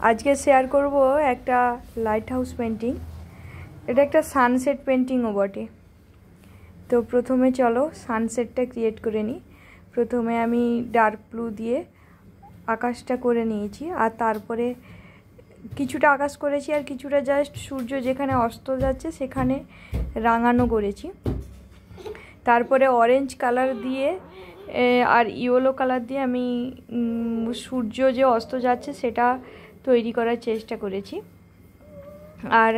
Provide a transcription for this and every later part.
আজকে শেয়ার করব একটা লাইট হাউস পেন্টিং। এটা একটা সানসেট পেন্টিংও বটে। তো প্রথমে চলো সানসেটটা ক্রিয়েট করে নিই। প্রথমে আমি ডার্ক ব্লু দিয়ে আকাশটা করে নিয়েছি, আর তারপরে কিছুটা আকাশ করেছি আর কিছুটা জাস্ট সূর্য যেখানে অস্ত যাচ্ছে সেখানে রাঙানো করেছি। তারপরে অরেঞ্জ কালার দিয়ে আর ইয়েলো কালার দিয়ে আমি সূর্য যে অস্ত যাচ্ছে সেটা তৈরি করার চেষ্টা করেছি। আর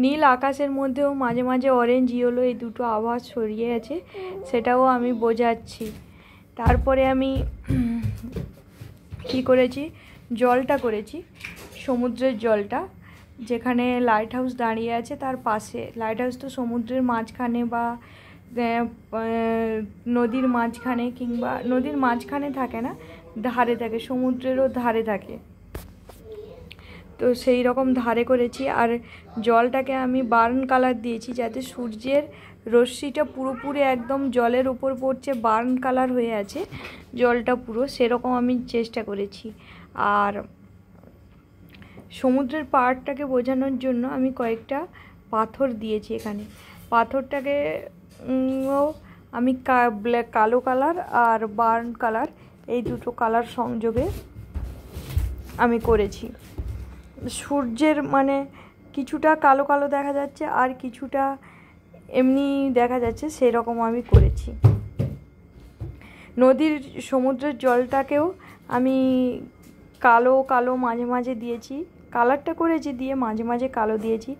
নীল আকাশের মধ্যেও মাঝে মাঝে অরেঞ্জ ইয়েলো এই দুটো আভাস ছড়িয়ে আছে, সেটাও আমি বোঝাচ্ছি। তারপরে আমি কি করেছি, জলটা করেছি, সমুদ্রের জলটা, যেখানে লাইট হাউস দাঁড়িয়ে আছে তার পাশে। লাইট হাউস তো সমুদ্রের মাঝখানে বা নদীর মাঝখানে, কিংবা নদীর মাঝখানে থাকে না, ধারে থাকে, সমুদ্রেরও ধারে থাকে। তো সেই রকম ধারে করেছি। আর জলটাকে আমি বার্ন কালার দিয়েছি, যাতে সূর্যের রশ্মিটা পুরোপুরি একদম জলের উপর পড়ছে, বার্ন কালার হয়ে আছে জলটা পুরো, সেরকম আমি চেষ্টা করেছি। আর সমুদ্রের পাড়টাকে বোঝানোর জন্য আমি কয়েকটা পাথর দিয়েছি এখানে। পাথরটাকে আমি কালো কালার আর বার্ন কালার, এই দুটো কালার সংযোগে আমি করেছি। সূর্যের মানে কিছুটা কালো কালো দেখা যাচ্ছে আর কিছুটা এমনি দেখা যাচ্ছে, সেরকম আমি করেছি। নদীর সমুদ্রের জলটাকেও আমি কালো কালো মাঝে মাঝে দিয়েছি, কালারটা করেছি দিয়ে মাঝে মাঝে কালো দিয়েছি,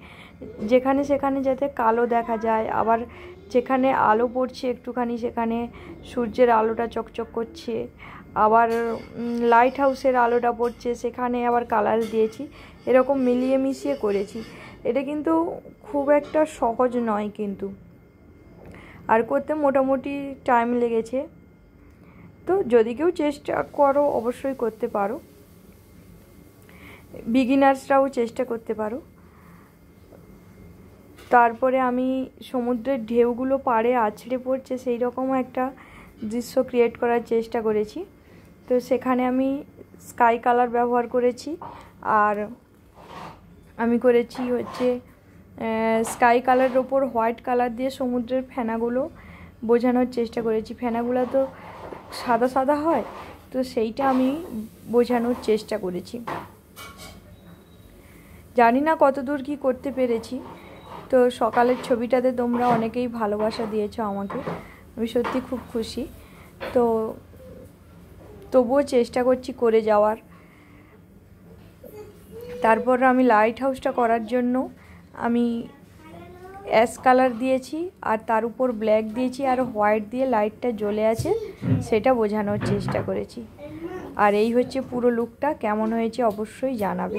যেখানে সেখানে যাতে কালো দেখা যায়। আবার যেখানে আলো পড়ছে একটুখানি সেখানে সূর্যের আলোটা চকচক করছে, আবার লাইট হাউসের আলোটা পড়ছে সেখানে আবার কালার দিয়েছি। এরকম মিলিয়ে মিশিয়ে করেছি। এটা কিন্তু খুব একটা সহজ নয় কিন্তু, আর করতে মোটামুটি টাইম লেগেছে। তো যদি কেউ চেষ্টা করো অবশ্যই করতে পারো, বিগিনার্সরাও চেষ্টা করতে পারো। তারপরে আমি সমুদ্রের ঢেউগুলো পাড়ে আছড়ে পড়ছে সেই রকম একটা দৃশ্য ক্রিয়েট করার চেষ্টা করেছি। তো সেখানে আমি স্কাই কালার ব্যবহার করেছি, আর আমি করেছি হচ্ছে স্কাই কালারের ওপর হোয়াইট কালার দিয়ে সমুদ্রের ফেনাগুলো বোঝানোর চেষ্টা করেছি। ফেনাগুলো তো সাদা সাদা হয়, তো সেইটা আমি বোঝানোর চেষ্টা করেছি। জানি না কতদূর কি করতে পেরেছি। তো সকালের ছবিটাতে তোমরা অনেকেই ভালোবাসা দিয়েছো আমাকে, আমি সত্যি খুব খুশি। তো তবুও চেষ্টা করছি করে যাওয়ার। তারপর আমি লাইট হাউসটা করার জন্য আমি অ্যাশ কালার দিয়েছি, আর তার উপর ব্ল্যাক দিয়েছি, আর হোয়াইট দিয়ে লাইটটা জ্বলে আছে সেটা বোঝানোর চেষ্টা করেছি। আর এই হচ্ছে পুরো লুকটা। কেমন হয়েছে অবশ্যই জানাবে।